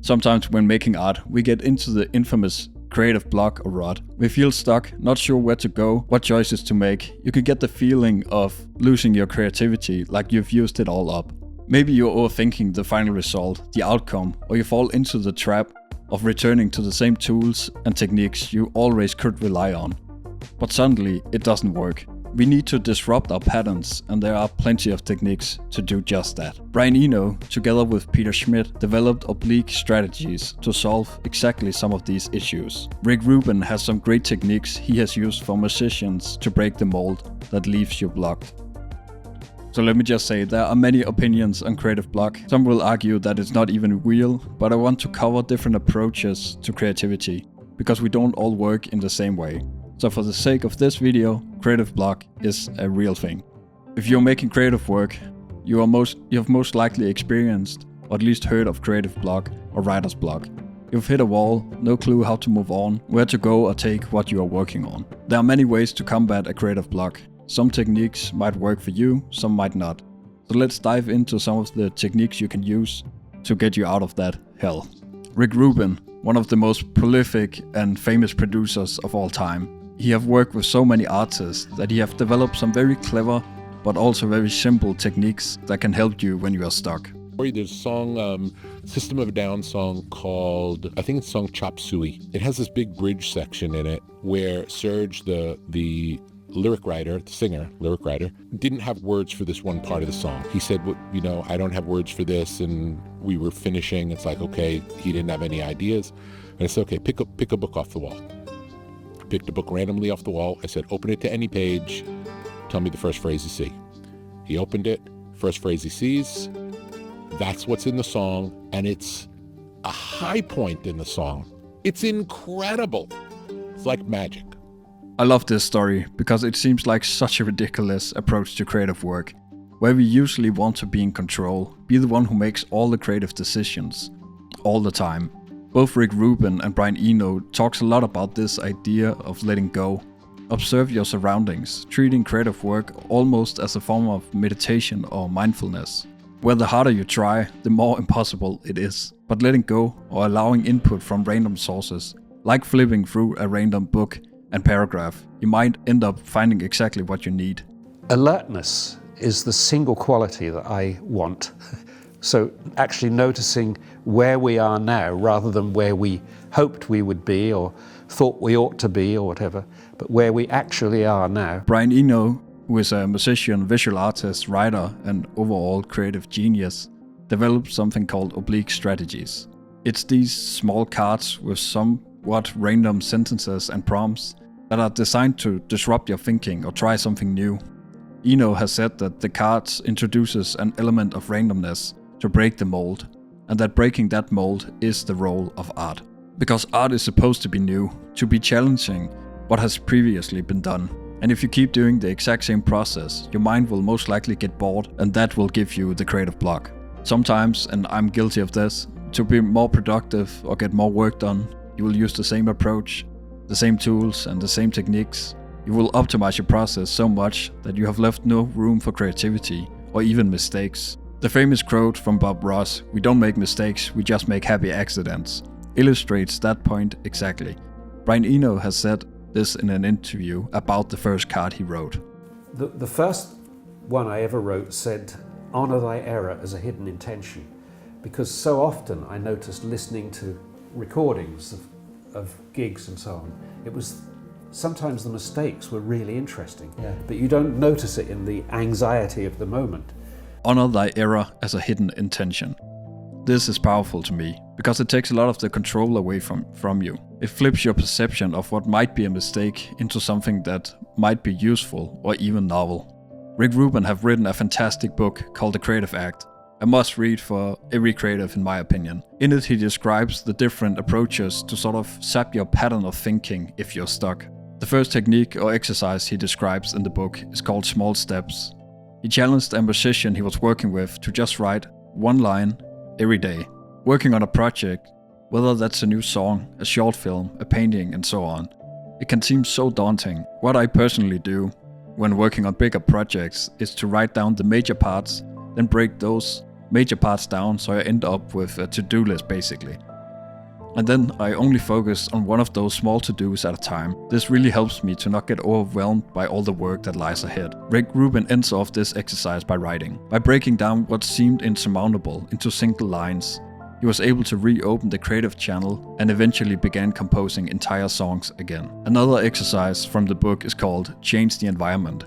Sometimes when making art, we get into the infamous creative block or rut. We feel stuck, not sure where to go, what choices to make. You can get the feeling of losing your creativity, like you've used it all up. Maybe you're overthinking the final result, the outcome, or you fall into the trap of returning to the same tools and techniques you always could rely on. But suddenly, it doesn't work. We need to disrupt our patterns, and there are plenty of techniques to do just that. Brian Eno, together with Peter Schmidt, developed Oblique Strategies to solve exactly some of these issues. Rick Rubin has some great techniques he has used for musicians to break the mold that leaves you blocked. So let me just say, there are many opinions on creative block. Some will argue that it's not even real, but I want to cover different approaches to creativity, because we don't all work in the same way. So for the sake of this video, creative block is a real thing. If you're making creative work, you have most likely experienced or at least heard of creative block or writer's block. You've hit a wall, no clue how to move on, where to go or take what you are working on. There are many ways to combat a creative block. Some techniques might work for you, some might not. So let's dive into some of the techniques you can use to get you out of that hell. Rick Rubin, one of the most prolific and famous producers of all time. He have worked with so many artists that he have developed some very clever but also very simple techniques that can help you when you are stuck. There's a song, System of a Down song called, I think it's song Chop Suey. It has this big bridge section in it where Serge, the lyric writer, the singer, lyric writer, didn't have words for this one part of the song. He said, well, I don't have words for this, and we were finishing. It's like, okay, he didn't have any ideas. And I said, okay, pick a book off the wall. Picked a book randomly off the wall. I said, open it to any page. Tell me the first phrase you see. He opened it. First phrase he sees. That's what's in the song. And it's a high point in the song. It's incredible. It's like magic. I love this story because it seems like such a ridiculous approach to creative work, where we usually want to be in control, be the one who makes all the creative decisions, all the time. Both Rick Rubin and Brian Eno talks a lot about this idea of letting go. Observe your surroundings, treating creative work almost as a form of meditation or mindfulness, where the harder you try, the more impossible it is. But letting go or allowing input from random sources, like flipping through a random book and paragraph, you might end up finding exactly what you need. Alertness is the single quality that I want. So actually noticing where we are now rather than where we hoped we would be or thought we ought to be or whatever, but where we actually are now. Brian Eno, who is a musician, visual artist, writer, and overall creative genius, developed something called Oblique Strategies. It's these small cards with somewhat random sentences and prompts that are designed to disrupt your thinking or try something new. Eno has said that the cards introduces an element of randomness to break the mold, and that breaking that mold is the role of art. Because art is supposed to be new, to be challenging what has previously been done. And if you keep doing the exact same process, your mind will most likely get bored, and that will give you the creative block. Sometimes, and I'm guilty of this, to be more productive or get more work done, you will use the same approach, the same tools and the same techniques. You will optimize your process so much that you have left no room for creativity or even mistakes. The famous quote from Bob Ross, "We don't make mistakes, we just make happy accidents," illustrates that point exactly. Brian Eno has said this in an interview about the first card he wrote. The first one I ever wrote said, "Honor thy error as a hidden intention," because so often I noticed listening to recordings of gigs and so on, it was sometimes the mistakes were really interesting, but you don't notice it in the anxiety of the moment. Honor thy error as a hidden intention. This is powerful to me, because it takes a lot of the control away from you. It flips your perception of what might be a mistake into something that might be useful or even novel. Rick Rubin have written a fantastic book called The Creative Act, a must read for every creative in my opinion. In it he describes the different approaches to sort of sap your pattern of thinking if you're stuck. The first technique or exercise he describes in the book is called small steps. He challenged a musician he was working with to just write one line every day, working on a project, whether that's a new song, a short film, a painting, and so on. It can seem so daunting. What I personally do when working on bigger projects is to write down the major parts, then break those major parts down so I end up with a to-do list basically. And then I only focus on one of those small to-dos at a time. This really helps me to not get overwhelmed by all the work that lies ahead. Rick Rubin ends off this exercise by writing. By breaking down what seemed insurmountable into single lines, he was able to reopen the creative channel and eventually began composing entire songs again. Another exercise from the book is called Change the Environment.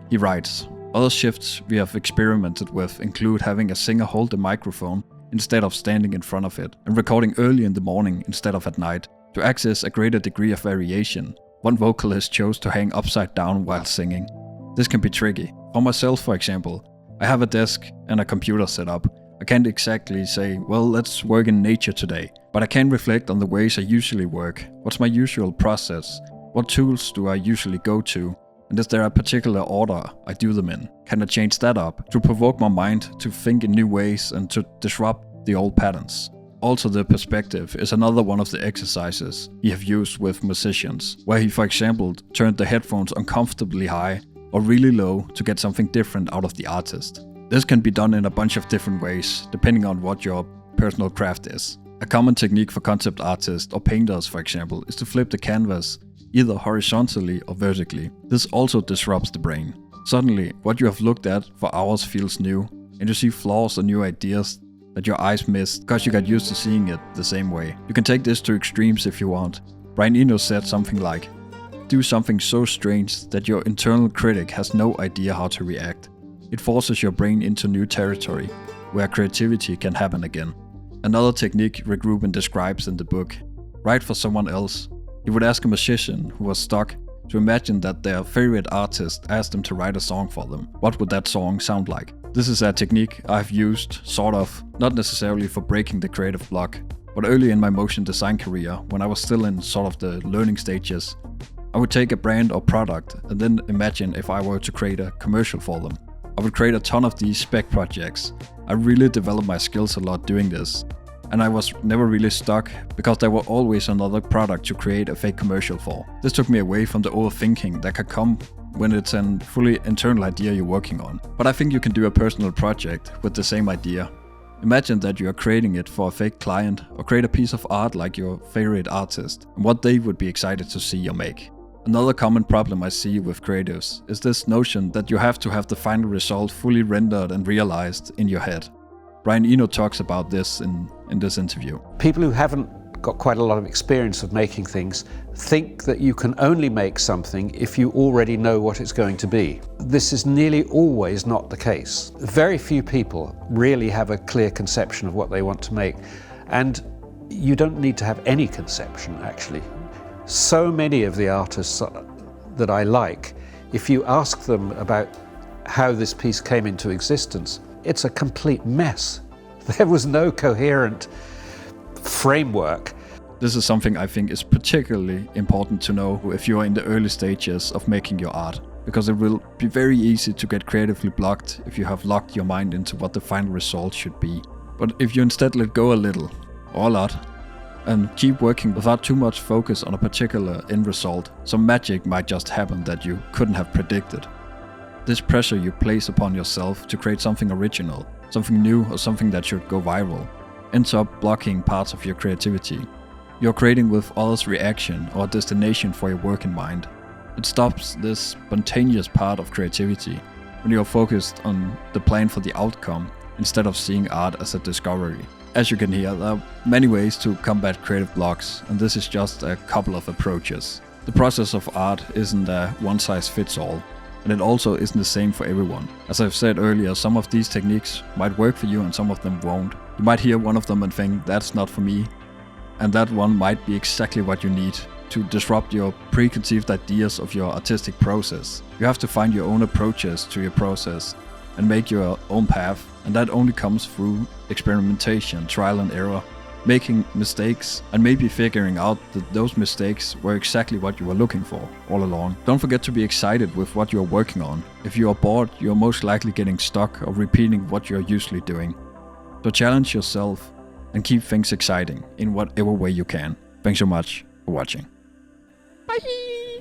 He writes, "Other shifts we have experimented with include having a singer hold the microphone instead of standing in front of it, and recording early in the morning instead of at night. To access a greater degree of variation, one vocalist chose to hang upside down while singing. This can be tricky. For myself, for example, I have a desk and a computer set up. I can't exactly say, well, let's work in nature today, but I can reflect on the ways I usually work. What's my usual process? What tools do I usually go to? And is there a particular order I do them in? Can I change that up to provoke my mind to think in new ways and to disrupt the old patterns?" Also, the perspective is another one of the exercises he have used with musicians, where he, for example, turned the headphones uncomfortably high or really low to get something different out of the artist. This can be done in a bunch of different ways, depending on what your personal craft is. A common technique for concept artists or painters, for example, is to flip the canvas either horizontally or vertically. This also disrupts the brain. Suddenly, what you have looked at for hours feels new, and you see flaws and new ideas that your eyes missed because you got used to seeing it the same way. You can take this to extremes if you want. Brian Eno said something like, "Do something so strange that your internal critic has no idea how to react. It forces your brain into new territory, where creativity can happen again." Another technique Rick Rubin describes in the book: write for someone else. He would ask a musician who was stuck to imagine that their favorite artist asked them to write a song for them. What would that song sound like? This is a technique I've used, sort of, not necessarily for breaking the creative block, but early in my motion design career, when I was still in sort of the learning stages, I would take a brand or product and then imagine if I were to create a commercial for them. I would create a ton of these spec projects. I really developed my skills a lot doing this. And I was never really stuck because there were always another product to create a fake commercial for. This took me away from the overthinking that could come when it's a fully internal idea you're working on. But I think you can do a personal project with the same idea. Imagine that you are creating it for a fake client, or create a piece of art like your favorite artist and what they would be excited to see you make. Another common problem I see with creatives is this notion that you have to have the final result fully rendered and realized in your head. Brian Eno talks about this in this interview. People who haven't got quite a lot of experience of making things think that you can only make something if you already know what it's going to be. This is nearly always not the case. Very few people really have a clear conception of what they want to make, and you don't need to have any conception, actually. So many of the artists that I like, if you ask them about how this piece came into existence, it's a complete mess. There was no coherent framework. This is something I think is particularly important to know if you are in the early stages of making your art, because it will be very easy to get creatively blocked if you have locked your mind into what the final result should be. But if you instead let go a little, or a lot, and keep working without too much focus on a particular end result, some magic might just happen that you couldn't have predicted. This pressure you place upon yourself to create something original, something new, or something that should go viral, ends up blocking parts of your creativity. You're creating with others' reaction or destination for your work in mind. It stops this spontaneous part of creativity when you're focused on the plan for the outcome instead of seeing art as a discovery. As you can hear, there are many ways to combat creative blocks, and this is just a couple of approaches. The process of art isn't a one-size-fits-all, and it also isn't the same for everyone. As I've said earlier, some of these techniques might work for you and some of them won't. You might hear one of them and think, that's not for me, and that one might be exactly what you need to disrupt your preconceived ideas of your artistic process. You have to find your own approaches to your process and make your own path, and that only comes through experimentation, trial and error, making mistakes, and maybe figuring out that those mistakes were exactly what you were looking for all along. Don't forget to be excited with what you're working on. If you are bored, you're most likely getting stuck or repeating what you're usually doing. So challenge yourself and keep things exciting in whatever way you can. Thanks so much for watching. Bye.